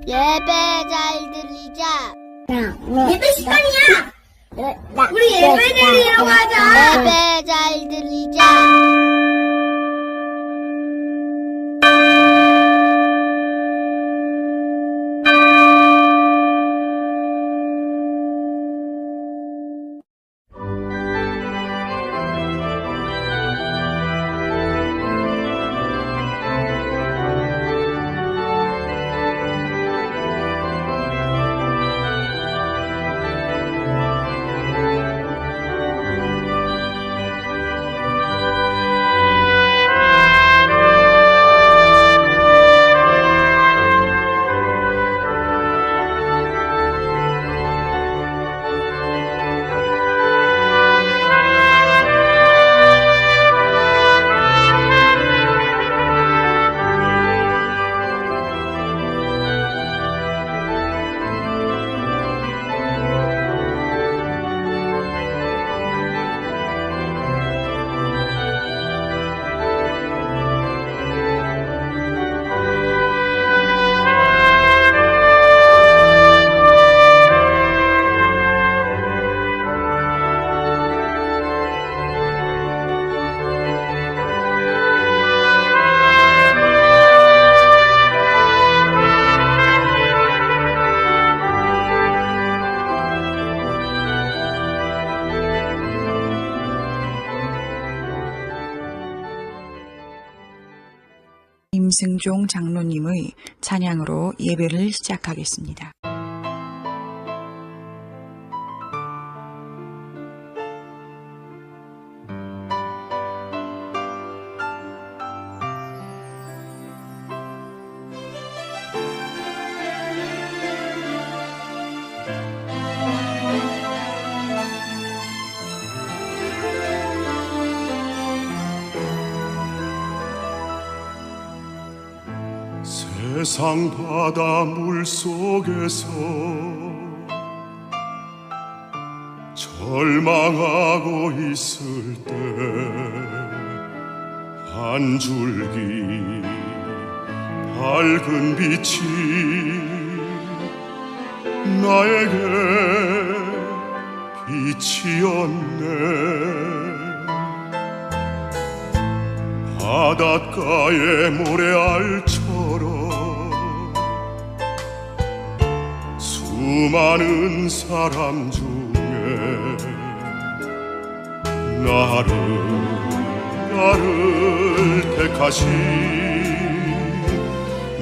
예배 잘 들리자. 예배 시간이야! 우리 예배 드리러 가자! 예배 잘 들리자. 임승종 장로님의 찬양으로 예배를 시작하겠습니다. 세상 바다 물속에서 절망하고 있을 때 한 줄기 밝은 빛이 나에게 빛이었네. 바닷가의 모래알처럼 수많은 사람 중에 나를 택하신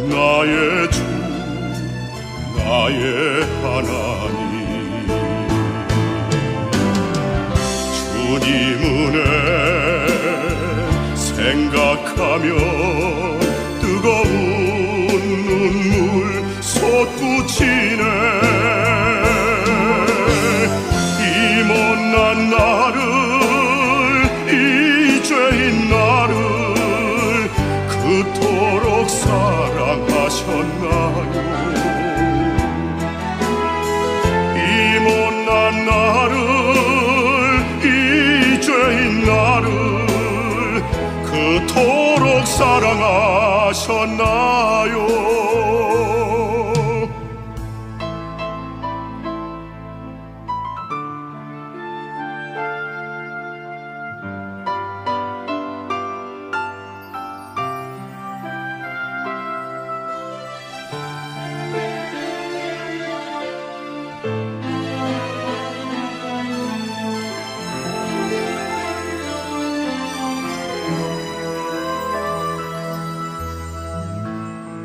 나의 주 나의 하나님 주님 은혜 생각하며 뜨거운 눈물 솟구치네. 이 못난 나를 이 죄인 나를 그토록 사랑하셨나요. 이 못난 나를 이 죄인 나를 그토록 사랑하셨나요.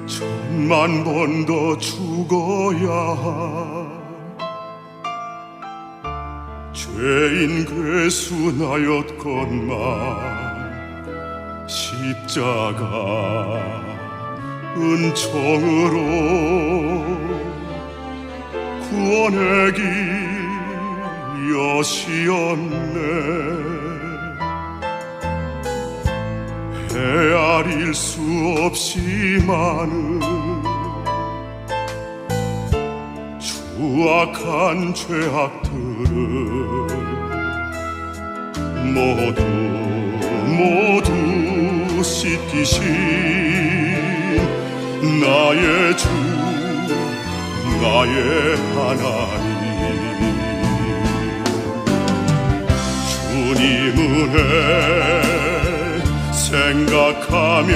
천만 번 더 죽어야 죄인 괴수나였건만 십자가 은총으로 구원의 길 여시었네. 헤아릴 수 없이 많은 추악한 죄악들을 모두 씻기신 나의 주 나의 하나님 주님 은혜 생각하면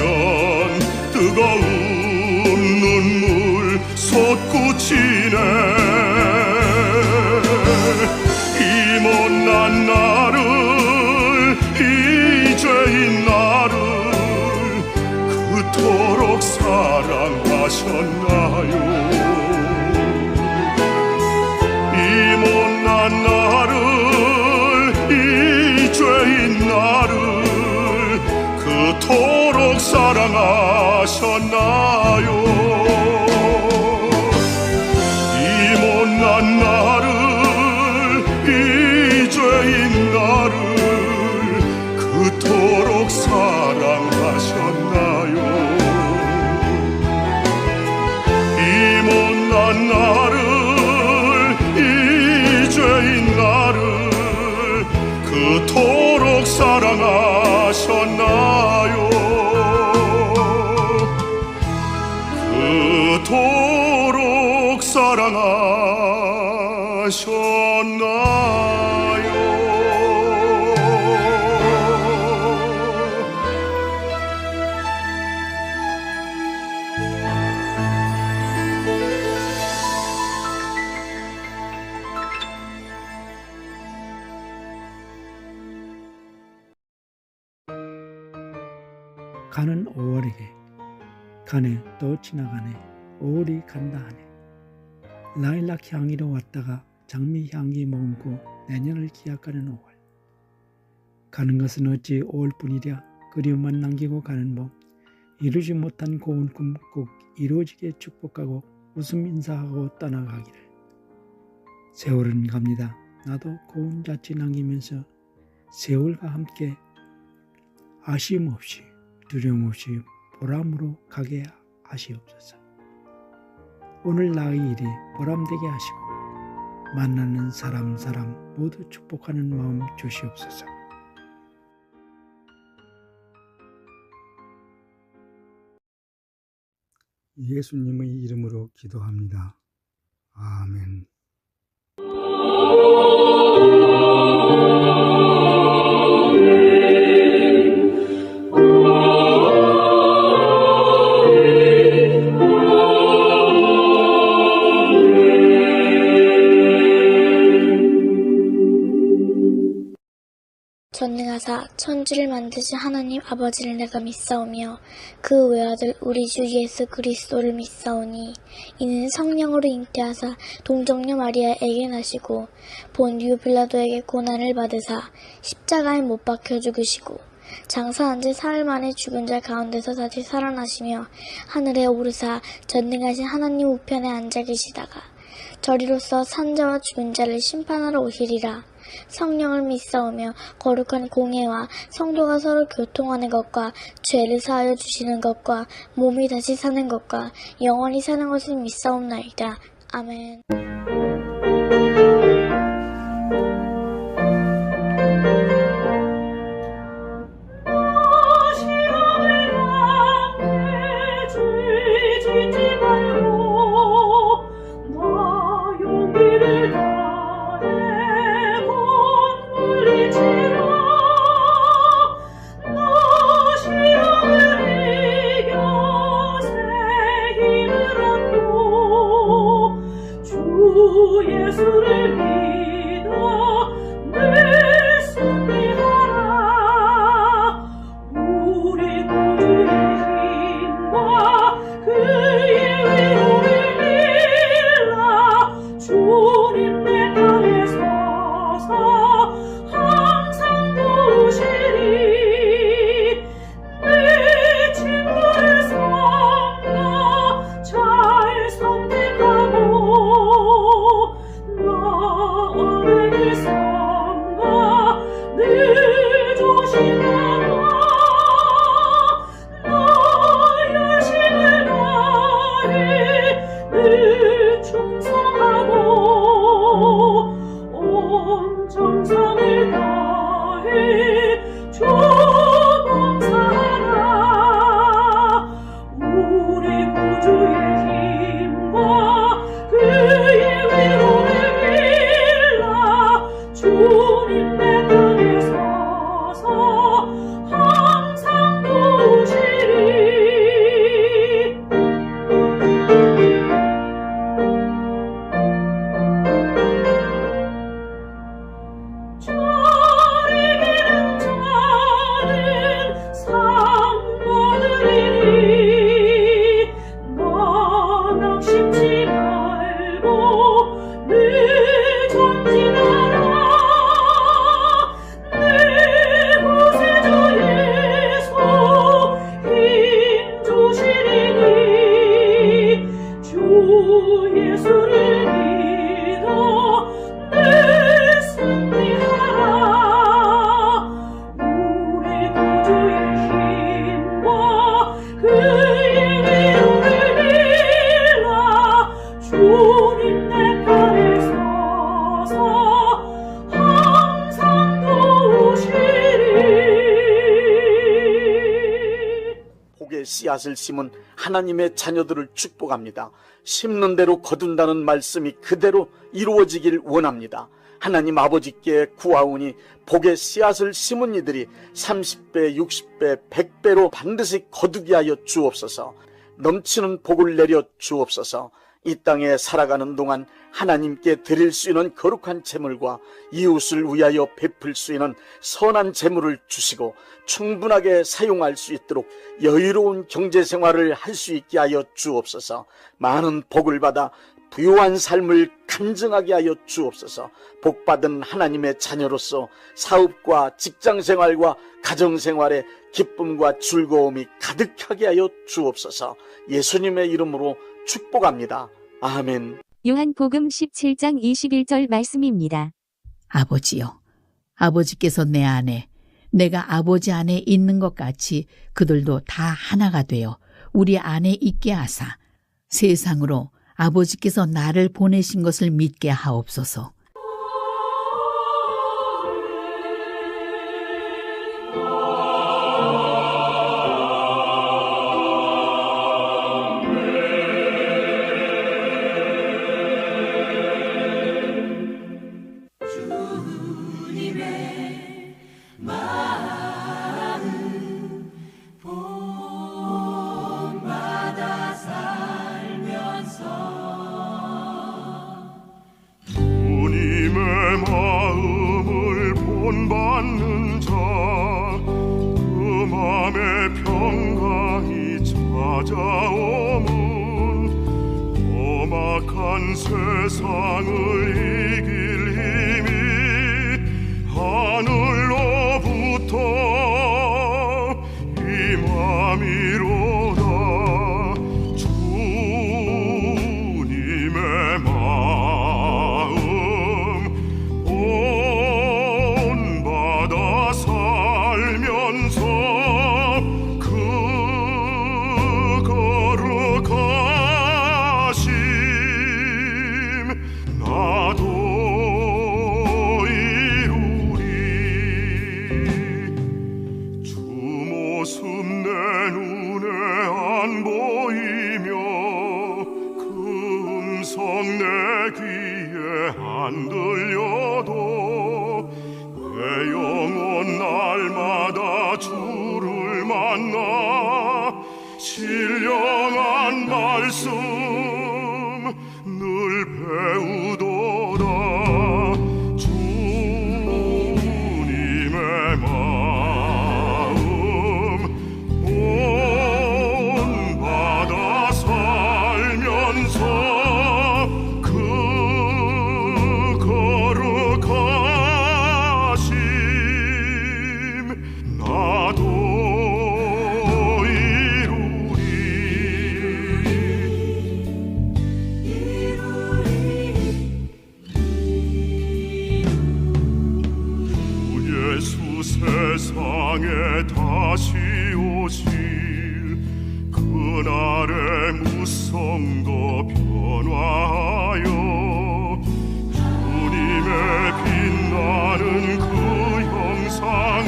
뜨거운 눈물 솟구치네 이 못난 나를 이 죄인 나를 그토록 사랑하셨나요 이 못난 나를 이 죄인 나를 그토록 사랑하셨나요 이 못난 나를 이 죄인 나를 그토록 사랑하셨나요 이 못난 나를 이 죄인 나를 그토록 사랑하셨나요 그토록 가는 5월에게 가네 또 지나가네 5월이 간다 하네 라일락 향기로 왔다가 장미 향기 머금고 내년을 기약하는 5월 가는 것은 어찌 5월뿐이랴 그리움만 남기고 가는 법 이루지 못한 고운 꿈 꼭 이루어지게 축복하고 웃음 인사하고 떠나가기를 세월은 갑니다 나도 고운 자취 남기면서 세월과 함께 아쉬움 없이 두려움 없이 보람으로 가게 하시옵소서. 오늘 나의 일이 보람되게 하시고 만나는 사람 모두 축복하는 마음 주시옵소서. 예수님의 이름으로 기도합니다. 아멘. 전능하사 천지를 만드신 하나님 아버지를 내가 믿사오며 그 외아들 우리 주 예수 그리스도를 믿사오니 이는 성령으로 잉태하사 동정녀 마리아에게 나시고 본디오 빌라도에게 고난을 받으사 십자가에 못 박혀 죽으시고 장사한 지 사흘 만에 죽은 자 가운데서 다시 살아나시며 하늘에 오르사 전능하신 하나님 우편에 앉아 계시다가 저리로서 산자와 죽은 자를 심판하러 오시리라. 성령을 믿사오며 거룩한 공예와 성도가 서로 교통하는 것과 죄를 사하여 주시는 것과 몸이 다시 사는 것과 영원히 사는 것을 믿사옵나이다. 아멘. 주 복의 씨앗을 심은 하나님의 자녀들을 축복합니다. 심는 대로 거둔다는 말씀이 그대로 이루어지길 원합니다. 하나님 아버지께 구하오니 복의 씨앗을 심은 이들이 30배, 60배, 100배로 반드시 거두게 하여 주옵소서. 넘치는 복을 내려 주옵소서. 이 땅에 살아가는 동안 하나님께 드릴 수 있는 거룩한 재물과 이웃을 위하여 베풀 수 있는 선한 재물을 주시고 충분하게 사용할 수 있도록 여유로운 경제생활을 할 수 있게 하여 주옵소서. 많은 복을 받아 부유한 삶을 간증하게 하여 주옵소서. 복받은 하나님의 자녀로서 사업과 직장생활과 가정생활에 기쁨과 즐거움이 가득하게 하여 주옵소서. 예수님의 이름으로 축복합니다. 아멘. 요한복음 17장 21절 말씀입니다. 아버지여, 아버지께서 내 안에, 내가 아버지 안에 있는 것 같이 그들도 다 하나가 되어 우리 안에 있게 하사 세상으로 아버지께서 나를 보내신 것을 믿게 하옵소서. 마음을 본받는 자, 그 맘에 평강이 찾아오면 험악한 세상을 이길 힘이 하늘로부터 임함이로다. 주님의 마음 본받아 살면서 그 거룩하심 나도 이루리. 주 모습 내 눈에 안 보이며 그 음성 내 귀에 안 들려도 내 영혼 날마다 주를 만나 신령한 말씀 늘 배우도다. 주님의 마음 본받아 살면서 그 거룩하심 나도 이루리. 주 예수 세상에 다시 오실 그날의 무성도 변화하여 주님의 빛나는 그 형상을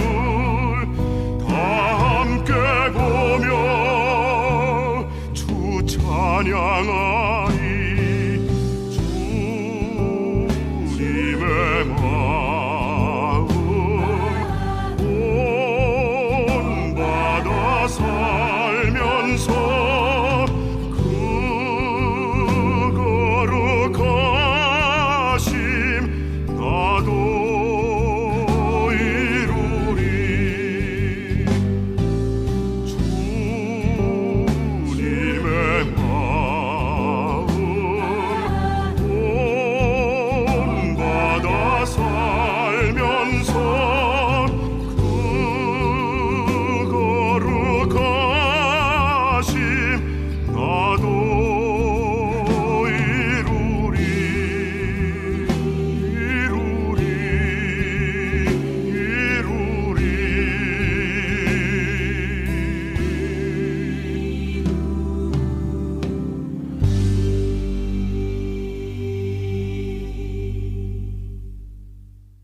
다 함께 보며 주 찬양하리. 주님의 마음 본받아 살면서 그 거룩하심 나도 이루리. 주님의 마음 본받아 살면서 그 거룩하심 나도 이루리.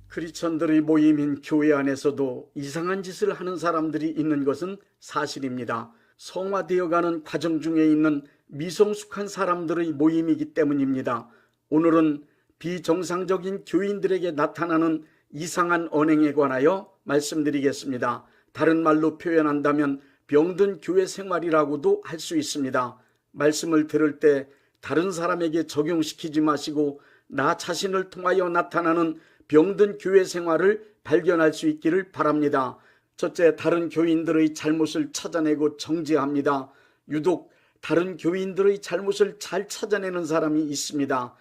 크리스천들의 모임인 교회 안에서도 이상한 짓을 하는 사람들이 있는 것은 사실입니다. 성화되어가는 과정 중에 있는 미성숙한 사람들의 모임이기 때문입니다. 오늘은 비정상적인 교인들에게 나타나는 이상한 언행에 관하여 말씀드리겠습니다. 다른 말로 표현한다면 병든 교회 생활이라고도 할 수 있습니다. 말씀을 들을 때 다른 사람에게 적용시키지 마시고 나 자신을 통하여 나타나는 병든 교회 생활을 발견할 수 있기를 바랍니다. 첫째, 다른 교인들의 잘못을 찾아내고 정죄합니다. 유독 다른 교인들의 잘못을 잘 찾아내는 사람이 있습니다.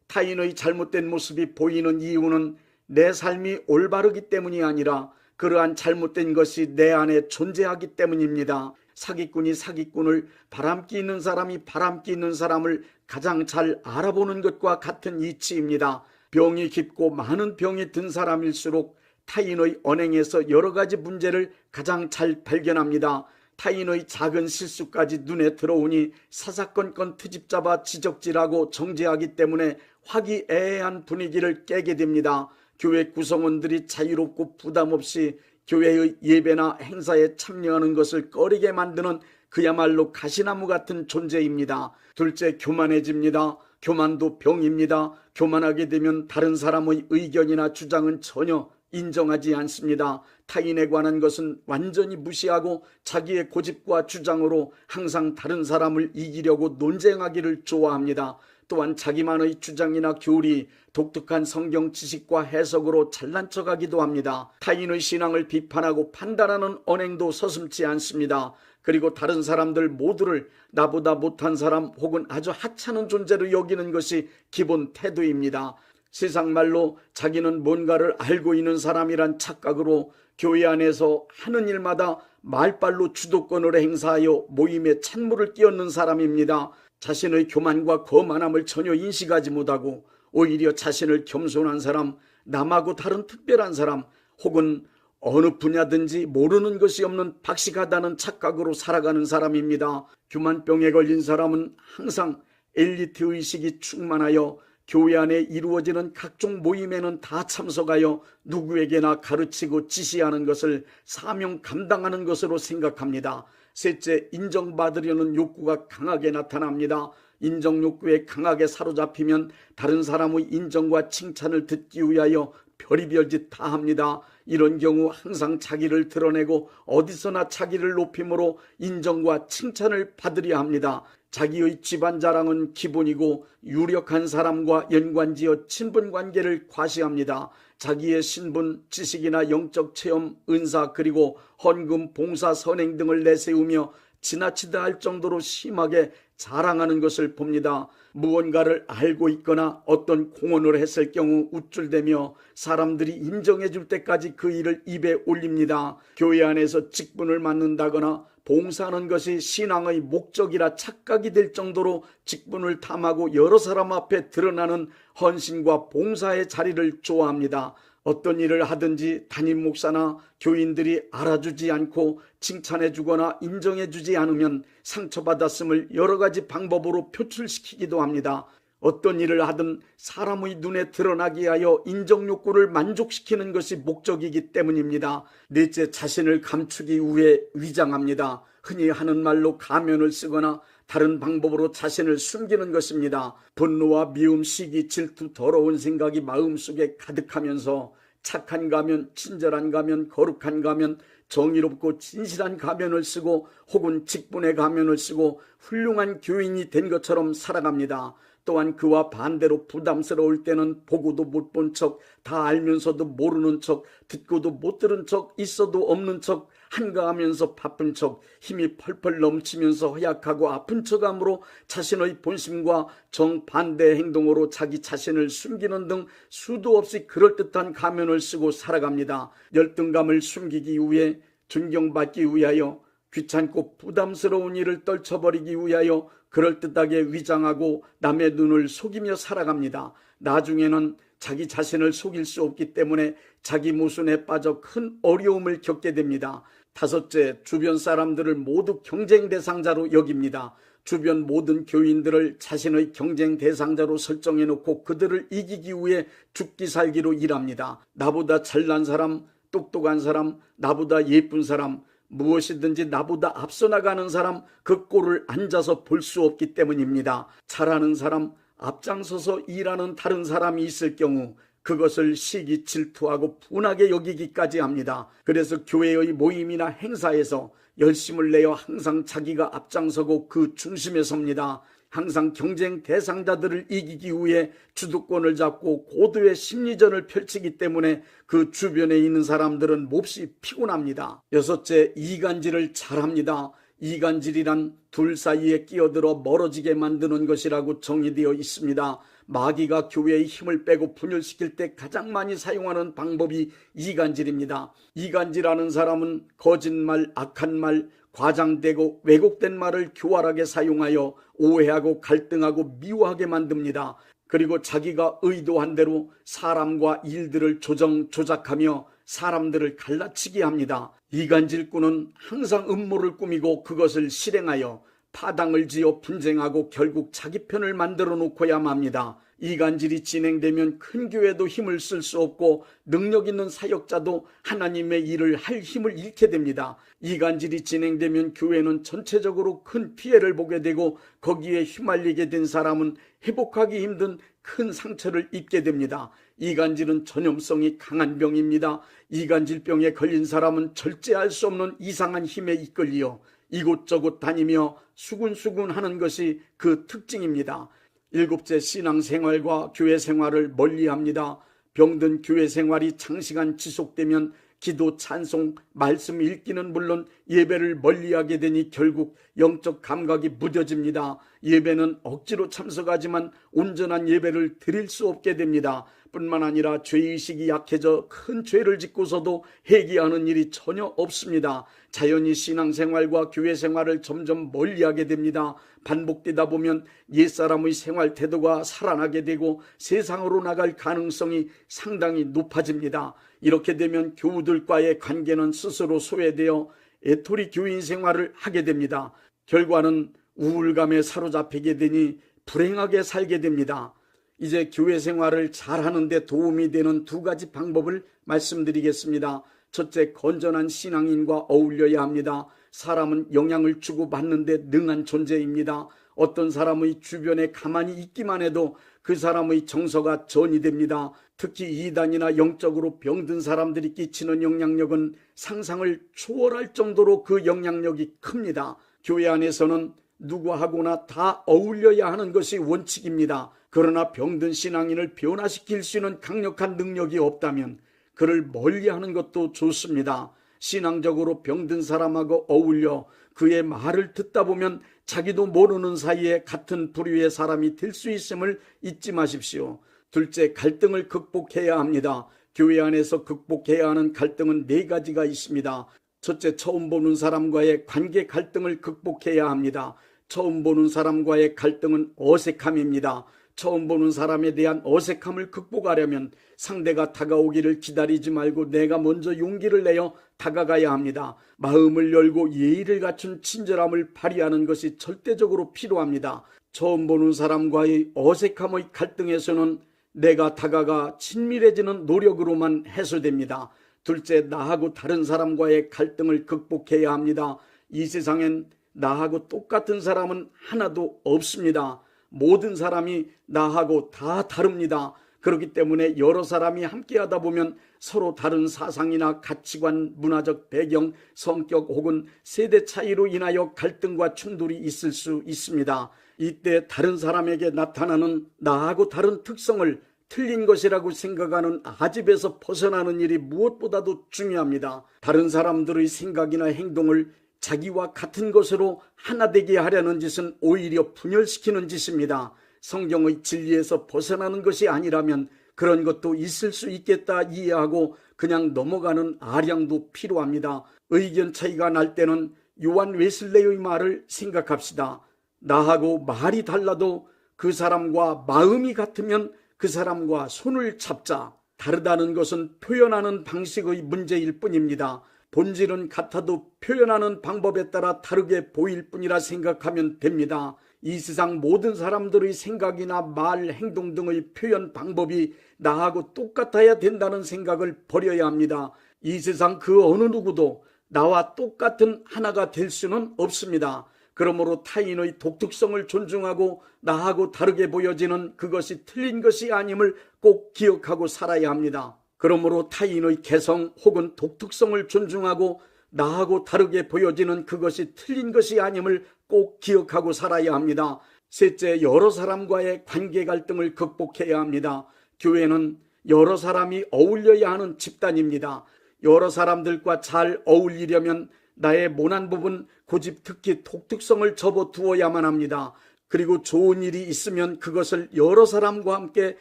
타인의 잘못된 모습이 보이는 이유는 내 삶이 올바르기 때문이 아니라 그러한 잘못된 것이 내 안에 존재하기 때문입니다. 사기꾼이 사기꾼을, 바람기 있는 사람이 바람기 있는 사람을 가장 잘 알아보는 것과 같은 이치입니다. 병이 깊고 많은 병이 든 사람일수록 타인의 언행에서 여러 가지 문제를 가장 잘 발견합니다. 타인의 작은 실수까지 눈에 들어오니 사사건건 트집잡아 지적질하고 정죄하기 때문에 화기애애한 분위기를 깨게 됩니다. 교회 구성원들이 자유롭고 부담 없이 교회의 예배나 행사에 참여하는 것을 꺼리게 만드는 그야말로 가시나무 같은 존재입니다. 둘째, 교만해집니다. 교만도 병입니다. 교만하게 되면 다른 사람의 의견이나 주장은 전혀 인정하지 않습니다. 타인에 관한 것은 완전히 무시하고 자기의 고집과 주장으로 항상 다른 사람을 이기려고 논쟁하기를 좋아합니다. 또한 자기만의 주장이나 교리, 독특한 성경 지식과 해석으로 잘난 척하기도 합니다. 타인의 신앙을 비판하고 판단하는 언행도 서슴지 않습니다. 그리고 다른 사람들 모두를 나보다 못한 사람 혹은 아주 하찮은 존재로 여기는 것이 기본 태도입니다. 세상 말로 자기는 뭔가를 알고 있는 사람이란 착각으로 교회 안에서 하는 일마다 말빨로 주도권을 행사하여 모임에 찬물을 끼얹는 사람입니다. 자신의 교만과 거만함을 전혀 인식하지 못하고 오히려 자신을 겸손한 사람, 남하고 다른 특별한 사람 혹은 어느 분야든지 모르는 것이 없는 박식하다는 착각으로 살아가는 사람입니다. 교만병에 걸린 사람은 항상 엘리트 의식이 충만하여 교회 안에 이루어지는 각종 모임에는 다 참석하여 누구에게나 가르치고 지시하는 것을 사명 감당하는 것으로 생각합니다. 셋째, 인정받으려는 욕구가 강하게 나타납니다. 인정 욕구에 강하게 사로잡히면 다른 사람의 인정과 칭찬을 듣기 위하여 별의별 짓 다 합니다. 이런 경우 항상 자기를 드러내고 어디서나 자기를 높임으로 인정과 칭찬을 받으려 합니다. 자기의 집안 자랑은 기본이고 유력한 사람과 연관지어 친분관계를 과시합니다. 자기의 신분, 지식이나 영적 체험, 은사 그리고 헌금, 봉사, 선행 등을 내세우며 지나치다 할 정도로 심하게 자랑하는 것을 봅니다. 무언가를 알고 있거나 어떤 공헌을 했을 경우 우쭐대며 사람들이 인정해 줄 때까지 그 일을 입에 올립니다. 교회 안에서 직분을 맡는다거나 봉사하는 것이 신앙의 목적이라 착각이 될 정도로 직분을 탐하고 여러 사람 앞에 드러나는 헌신과 봉사의 자리를 좋아합니다. 어떤 일을 하든지 담임 목사나 교인들이 알아주지 않고 칭찬해 주거나 인정해 주지 않으면 상처받았음을 여러 가지 방법으로 표출시키기도 합니다. 어떤 일을 하든 사람의 눈에 드러나게 하여 인정 욕구를 만족시키는 것이 목적이기 때문입니다. 넷째, 자신을 감추기 위해 위장합니다. 흔히 하는 말로 가면을 쓰거나 다른 방법으로 자신을 숨기는 것입니다. 분노와 미움, 시기, 질투, 더러운 생각이 마음속에 가득하면서 착한 가면, 친절한 가면, 거룩한 가면, 정의롭고 진실한 가면을 쓰고 혹은 직분의 가면을 쓰고 훌륭한 교인이 된 것처럼 살아갑니다. 또한 그와 반대로 부담스러울 때는 보고도 못 본 척, 다 알면서도 모르는 척, 듣고도 못 들은 척, 있어도 없는 척, 한가하면서 바쁜 척, 힘이 펄펄 넘치면서 허약하고 아픈 척함으로 자신의 본심과 정반대 행동으로 자기 자신을 숨기는 등 수도 없이 그럴듯한 가면을 쓰고 살아갑니다. 열등감을 숨기기 위해, 존경받기 위하여, 귀찮고 부담스러운 일을 떨쳐버리기 위하여 그럴듯하게 위장하고 남의 눈을 속이며 살아갑니다. 나중에는 자기 자신을 속일 수 없기 때문에 자기 모순에 빠져 큰 어려움을 겪게 됩니다. 다섯째, 주변 사람들을 모두 경쟁 대상자로 여깁니다. 주변 모든 교인들을 자신의 경쟁 대상자로 설정해놓고 그들을 이기기 위해 죽기 살기로 일합니다. 나보다 잘난 사람, 똑똑한 사람, 나보다 예쁜 사람, 무엇이든지 나보다 앞서 나가는 사람 그 꼴을 앉아서 볼 수 없기 때문입니다. 잘하는 사람, 앞장서서 일하는 다른 사람이 있을 경우 그것을 시기 질투하고 분하게 여기기까지 합니다. 그래서 교회의 모임이나 행사에서 열심을 내어 항상 자기가 앞장서고 그 중심에 섭니다. 항상 경쟁 대상자들을 이기기 위해 주도권을 잡고 고도의 심리전을 펼치기 때문에 그 주변에 있는 사람들은 몹시 피곤합니다. 여섯째, 이간질을 잘합니다. 이간질이란 둘 사이에 끼어들어 멀어지게 만드는 것이라고 정의되어 있습니다. 마귀가 교회의 힘을 빼고 분열시킬 때 가장 많이 사용하는 방법이 이간질입니다. 이간질하는 사람은 거짓말, 악한 말, 과장되고 왜곡된 말을 교활하게 사용하여 오해하고 갈등하고 미워하게 만듭니다. 그리고 자기가 의도한 대로 사람과 일들을 조작하며 사람들을 갈라치게 합니다. 이간질꾼은 항상 음모를 꾸미고 그것을 실행하여 파당을 지어 분쟁하고 결국 자기 편을 만들어 놓고야 맙니다. 이간질이 진행되면 큰 교회도 힘을 쓸 수 없고 능력 있는 사역자도 하나님의 일을 할 힘을 잃게 됩니다. 이간질이 진행되면 교회는 전체적으로 큰 피해를 보게 되고 거기에 휘말리게 된 사람은 회복하기 힘든 큰 상처를 입게 됩니다. 이간질은 전염성이 강한 병입니다. 이간질병에 걸린 사람은 절제할 수 없는 이상한 힘에 이끌려 이곳저곳 다니며 수군수군하는 것이 그 특징입니다. 일곱째, 신앙생활과 교회생활을 멀리합니다. 병든 교회생활이 장시간 지속되면 기도, 찬송, 말씀 읽기는 물론 예배를 멀리하게 되니 결국 영적 감각이 무뎌집니다. 예배는 억지로 참석하지만 온전한 예배를 드릴 수 없게 됩니다. 뿐만 아니라 죄의식이 약해져 큰 죄를 짓고서도 회개하는 일이 전혀 없습니다. 자연히 신앙생활과 교회생활을 점점 멀리하게 됩니다. 반복되다 보면 옛사람의 생활 태도가 살아나게 되고 세상으로 나갈 가능성이 상당히 높아집니다. 이렇게 되면 교우들과의 관계는 스스로 소외되어 애토리 교인 생활을 하게 됩니다. 결과는 우울감에 사로잡히게 되니 불행하게 살게 됩니다. 이제 교회 생활을 잘하는 데 도움이 되는 두 가지 방법을 말씀드리겠습니다. 첫째, 건전한 신앙인과 어울려야 합니다. 사람은 영향을 주고받는 데 능한 존재입니다. 어떤 사람의 주변에 가만히 있기만 해도 그 사람의 정서가 전이 됩니다. 특히 이단이나 영적으로 병든 사람들이 끼치는 영향력은 상상을 초월할 정도로 그 영향력이 큽니다. 교회 안에서는 누구하고나 다 어울려야 하는 것이 원칙입니다. 그러나 병든 신앙인을 변화시킬 수 있는 강력한 능력이 없다면 그를 멀리하는 것도 좋습니다. 신앙적으로 병든 사람하고 어울려 그의 말을 듣다 보면 자기도 모르는 사이에 같은 부류의 사람이 될 수 있음을 잊지 마십시오. 둘째, 갈등을 극복해야 합니다. 교회 안에서 극복해야 하는 갈등은 4가지가 있습니다. 첫째, 처음 보는 사람과의 관계 갈등을 극복해야 합니다. 처음 보는 사람과의 갈등은 어색함입니다. 처음 보는 사람에 대한 어색함을 극복하려면 상대가 다가오기를 기다리지 말고 내가 먼저 용기를 내어 다가가야 합니다. 마음을 열고 예의를 갖춘 친절함을 발휘하는 것이 절대적으로 필요합니다. 처음 보는 사람과의 어색함의 갈등에서는 내가 다가가 친밀해지는 노력으로만 해소됩니다. 둘째, 나하고 다른 사람과의 갈등을 극복해야 합니다. 이 세상엔 나하고 똑같은 사람은 하나도 없습니다. 모든 사람이 나하고 다 다릅니다. 그렇기 때문에 여러 사람이 함께하다 보면 서로 다른 사상이나 가치관, 문화적 배경, 성격 혹은 세대 차이로 인하여 갈등과 충돌이 있을 수 있습니다. 이때 다른 사람에게 나타나는 나하고 다른 특성을 틀린 것이라고 생각하는 아집에서 벗어나는 일이 무엇보다도 중요합니다. 다른 사람들의 생각이나 행동을 자기와 같은 것으로 하나 되게 하려는 짓은 오히려 분열시키는 짓입니다. 성경의 진리에서 벗어나는 것이 아니라면 그런 것도 있을 수 있겠다 이해하고 그냥 넘어가는 아량도 필요합니다. 의견 차이가 날 때는 요한 웨슬레이의 말을 생각합시다. 나하고 말이 달라도 그 사람과 마음이 같으면 그 사람과 손을 잡자. 다르다는 것은 표현하는 방식의 문제일 뿐입니다. 본질은 같아도 표현하는 방법에 따라 다르게 보일 뿐이라 생각하면 됩니다. 이 세상 모든 사람들의 생각이나 말, 행동 등의 표현 방법이 나하고 똑같아야 된다는 생각을 버려야 합니다. 이 세상 그 어느 누구도 나와 똑같은 하나가 될 수는 없습니다. 그러므로 타인의 독특성을 존중하고 나하고 다르게 보여지는 그것이 틀린 것이 아님을 꼭 기억하고 살아야 합니다. 그러므로 타인의 개성 혹은 독특성을 존중하고 나하고 다르게 보여지는 그것이 틀린 것이 아님을 꼭 기억하고 살아야 합니다. 셋째, 여러 사람과의 관계 갈등을 극복해야 합니다. 교회는 여러 사람이 어울려야 하는 집단입니다. 여러 사람들과 잘 어울리려면 나의 모난 부분, 고집, 특히 독특성을 접어두어야만 합니다. 그리고 좋은 일이 있으면 그것을 여러 사람과 함께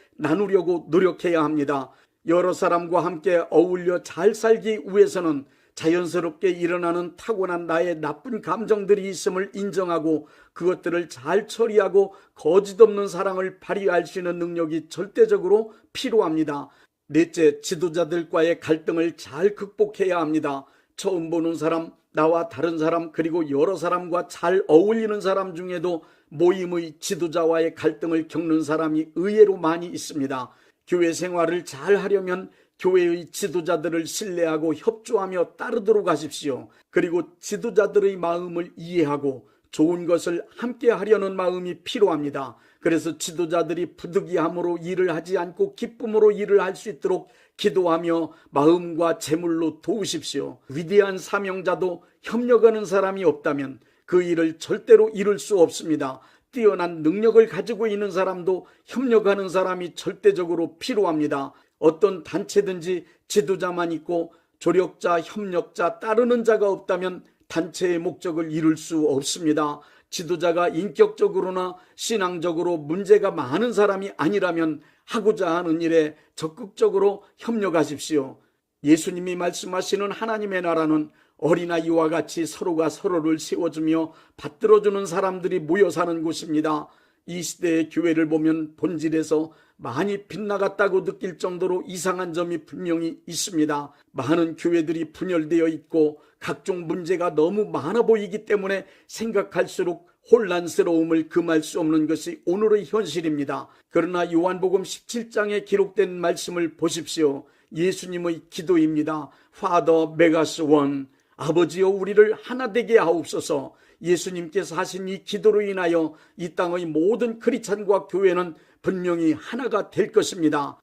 나누려고 노력해야 합니다. 여러 사람과 함께 어울려 잘 살기 위해서는 자연스럽게 일어나는 타고난 나의 나쁜 감정들이 있음을 인정하고 그것들을 잘 처리하고 거짓 없는 사랑을 발휘할 수 있는 능력이 절대적으로 필요합니다. 넷째, 지도자들과의 갈등을 잘 극복해야 합니다. 처음 보는 사람, 나와 다른 사람, 그리고 여러 사람과 잘 어울리는 사람 중에도 모임의 지도자와의 갈등을 겪는 사람이 의외로 많이 있습니다. 교회 생활을 잘 하려면 교회의 지도자들을 신뢰하고 협조하며 따르도록 하십시오. 그리고 지도자들의 마음을 이해하고 좋은 것을 함께 하려는 마음이 필요합니다. 그래서 지도자들이 부득이함으로 일을 하지 않고 기쁨으로 일을 할 수 있도록 기도하며 마음과 재물로 도우십시오. 위대한 사명자도 협력하는 사람이 없다면 그 일을 절대로 이룰 수 없습니다. 뛰어난 능력을 가지고 있는 사람도 협력하는 사람이 절대적으로 필요합니다. 어떤 단체든지 지도자만 있고 조력자, 협력자, 따르는 자가 없다면 단체의 목적을 이룰 수 없습니다. 지도자가 인격적으로나 신앙적으로 문제가 많은 사람이 아니라면 하고자 하는 일에 적극적으로 협력하십시오. 예수님이 말씀하시는 하나님의 나라는 어린아이와 같이 서로가 서로를 세워주며 받들어주는 사람들이 모여 사는 곳입니다. 이 시대의 교회를 보면 본질에서 많이 빗나갔다고 느낄 정도로 이상한 점이 분명히 있습니다. 많은 교회들이 분열되어 있고 각종 문제가 너무 많아 보이기 때문에 생각할수록 혼란스러움을 금할 수 없는 것이 오늘의 현실입니다. 그러나 요한복음 17장에 기록된 말씀을 보십시오. 예수님의 기도입니다. Father, make us one. 아버지여 우리를 하나 되게 하옵소서. 예수님께서 하신 이 기도로 인하여 이 땅의 모든 크리스찬과 교회는 분명히 하나가 될 것입니다.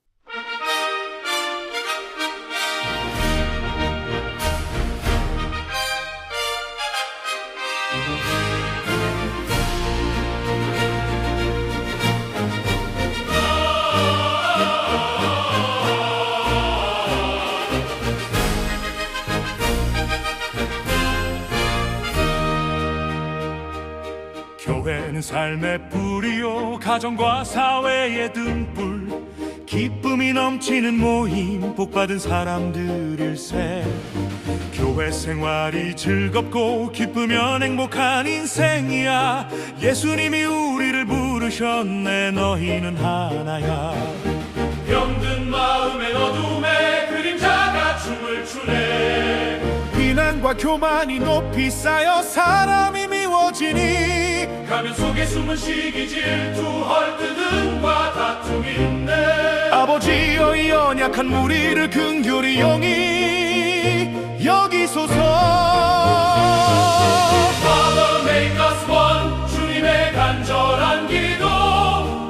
교회는 삶의 뿌리요 가정과 사회의 등불 기쁨이 넘치는 모임 복받은 사람들일세 교회 생활이 즐겁고 기쁘면 행복한 인생이야 예수님이 우리를 부르셨네 너희는 하나야 병든 마음의 어둠에 그림자가 춤을 추네 비난과 교만이 높이 쌓여 사람이 미워지니 가면 속에 숨은 시기 질투 헐뜯음과 다툼인데 아버지여 이 연약한 무리를 긍휼히 영이 여기소서 Father make us one 주님의 간절한 기도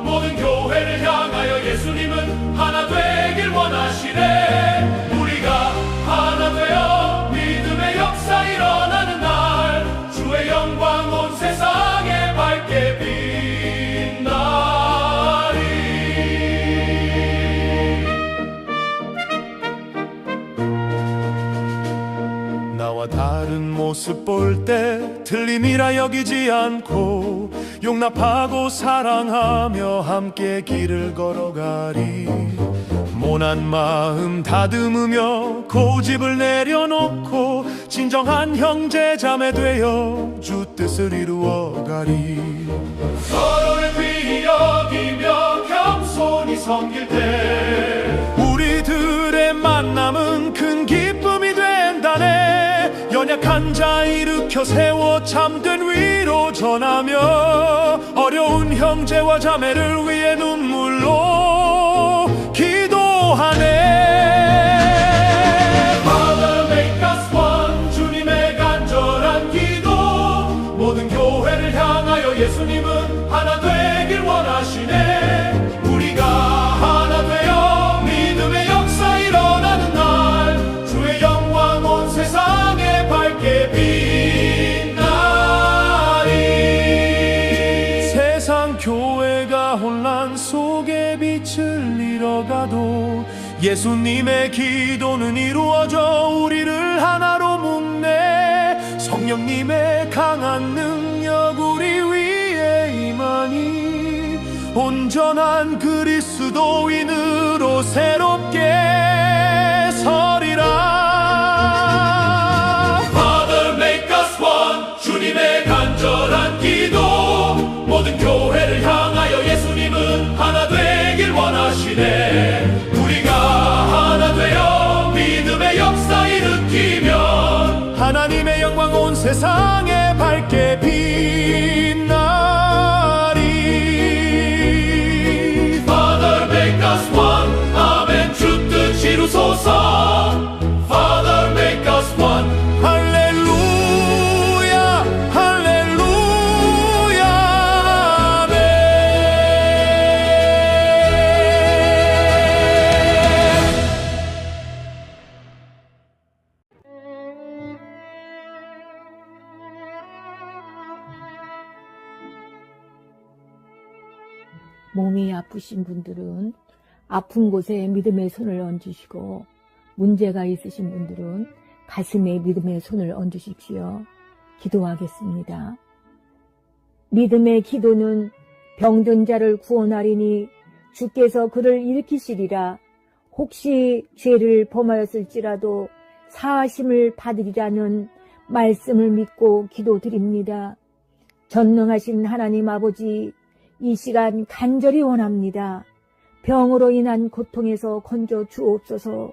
모든 교회를 향하여 예수님은 하나 되길 원하시네 우리가 하나 되어 믿음의 역사 일어나는 날 주의 영광 온 세상에 밝게 빛나리 나와 다른 모습 볼 때 틀림이라 여기지 않고 용납하고 사랑하며 함께 길을 걸어가리 모난 마음 다듬으며 고집을 내려놓고 진정한 형제 자매 되어 주 뜻을 이루어가리 서로를 귀히 여기며 겸손히 섬길 때 우리들의 만남은 큰 기쁨이 된다네 연약한 자 일으켜 세워 참된 위로 전하며 어려운 형제와 자매를 위해 눈물로 기도하네 Father make us one 주님의 예수님은 하나 되길 원하시네. 우리가 하나 되어 믿음의 역사 일어나는 날, 주의 영광 온 세상에 밝게 빛나리. 세상 교회가 혼란 속에 빛을 잃어가도 예수님의 기도는 이루어져 우리를 하나로 묶네. 성령님의 강한 능력 우리 위에 임하니 온전한 그리스도인으로 새롭게 서리라. Father make us one. 주님의 간절한 기도. 모든 교회를 향하여 예수님은 하나 되길 원하시네. 우리가 하나 되어 믿음의 역사 일으키면 하나님의 영광 온 세상에 밝게 빛나리. Father make us one. 아멘. 주 뜻 이루소서. Father make us one. 할렐루야 할렐루야 아멘. 몸이 아프신 분들은 아픈 곳에 믿음의 손을 얹으시고, 문제가 있으신 분들은 가슴에 믿음의 손을 얹으십시오. 기도하겠습니다. 믿음의 기도는 병든 자를 구원하리니 주께서 그를 일으키시리라. 혹시 죄를 범하였을지라도 사하심을 받으리라는 말씀을 믿고 기도드립니다. 전능하신 하나님 아버지, 이 시간 간절히 원합니다. 병으로 인한 고통에서 건져 주옵소서.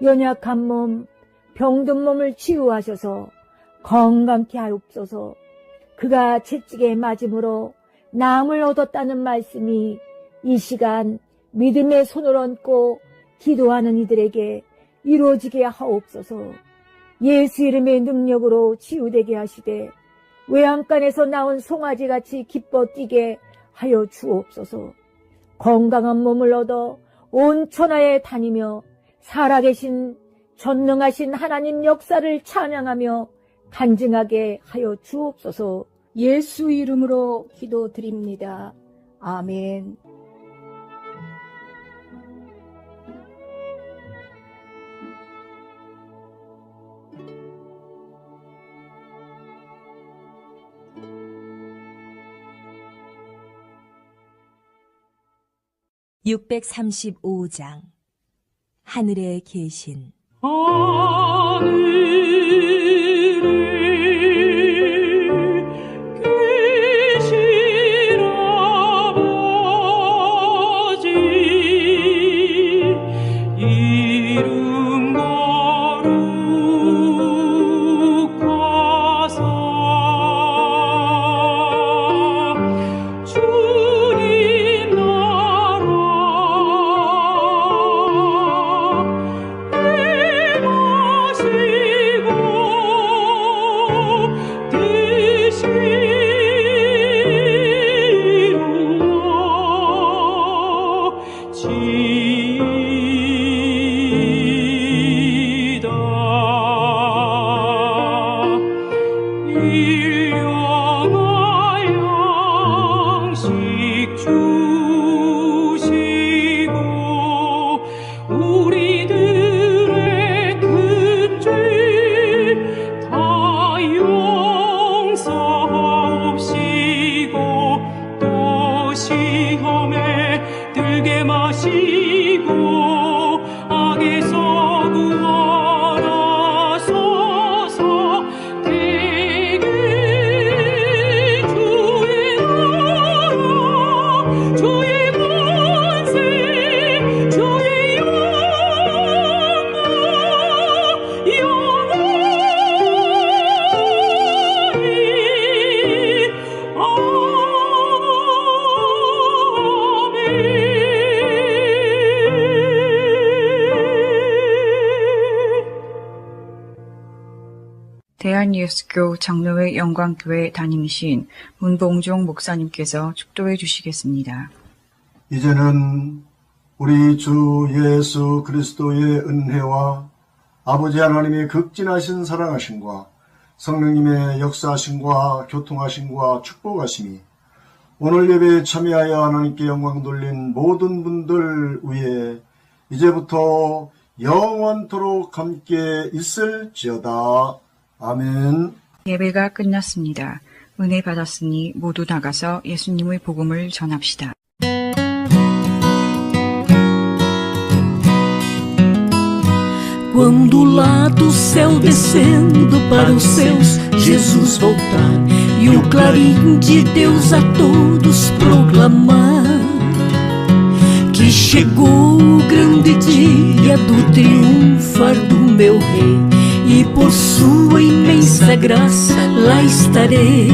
연약한 몸, 병든 몸을 치유하셔서 건강케 하옵소서. 그가 채찍에 맞음으로 나음을 얻었다는 말씀이 이 시간 믿음의 손을 얹고 기도하는 이들에게 이루어지게 하옵소서. 예수 이름의 능력으로 치유되게 하시되 외양간에서 나온 송아지같이 기뻐 뛰게 하여 주옵소서. 건강한 몸을 얻어 온 천하에 다니며 살아계신 전능하신 하나님 역사를 찬양하며 간증하게 하여 주옵소서. 예수 이름으로 기도드립니다. 아멘. (635장) 하늘에 계신 주님 대한예수교 장로회 영광교회 담임이신 문봉종 목사님께서 축도해 주시겠습니다. 이제는 우리 주 예수 그리스도의 은혜와 아버지 하나님의 극진하신 사랑하심과 성령님의 역사하심과 교통하심과 축복하심이 오늘 예배에 참여하여 하나님께 영광 돌린 모든 분들 위에 이제부터 영원토록 함께 있을지어다. 아멘. 예배가 끝났습니다. 은혜 받았으니 모두 나가서 예수님의 복음을 전합시다. Quando lá do céu descendo para os céus Jesus voltar e o clarim de Deus a todos proclamar que chegou o grande dia do triunfar do meu rei e por sua imensa graça lá estarei.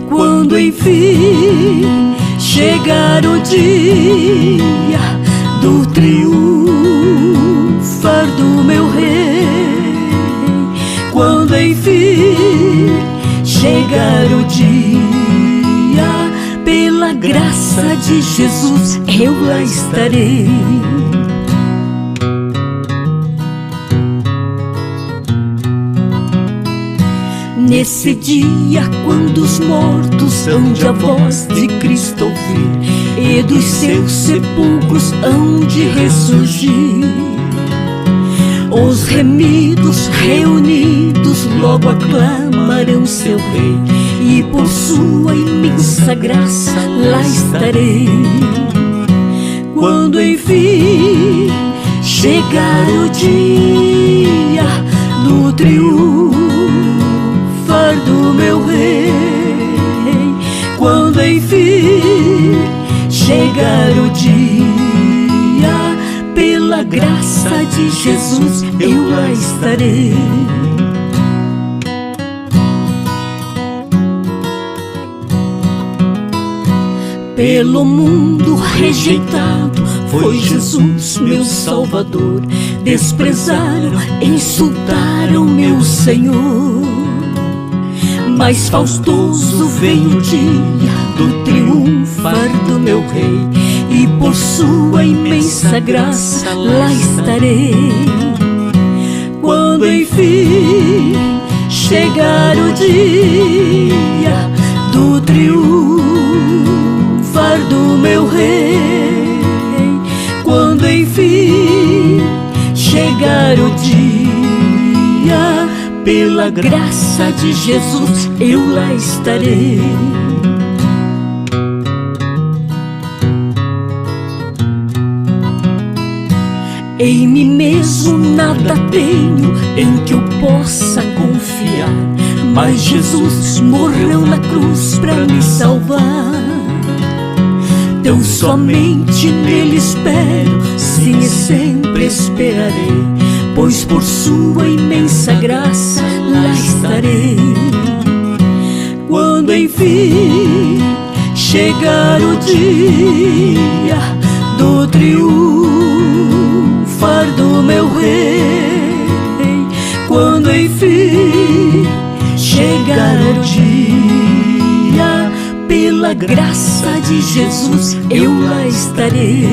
Quando enfim chegar o dia do triunfar do meu rei, quando enfim chegar o dia, pela graça de Jesus eu lá estarei. Nesse dia, quando os mortos hão de a voz de Cristo ouvir e dos seus sepulcros hão de ressurgir, os remidos reunidos logo aclamarão seu rei e por sua imensa graça lá estarei. Quando enfim chegar o dia do triunfar do meu rei, quando enfim chegar o dia, pela graça de Jesus eu lá estarei. Pelo mundo rejeitado foi Jesus meu Salvador, desprezaram, insultaram meu Senhor, mas faustoso veio o dia do triunfar do meu rei e por sua imensa graça lá estarei. Quando enfim chegar o dia do triunfar do meu rei, quando enfim chegar o dia, pela graça de Jesus eu lá estarei. Em mim mesmo nada tenho em que eu possa confiar, mas Jesus morreu na cruz pra me salvar. Tão somente nele espero, sim e sempre esperarei, pois por sua imensa graça lá estarei. Quando enfim chegar o dia do triunfar do meu rei, quando enfim chegar o dia, pela graça de Jesus eu lá estarei.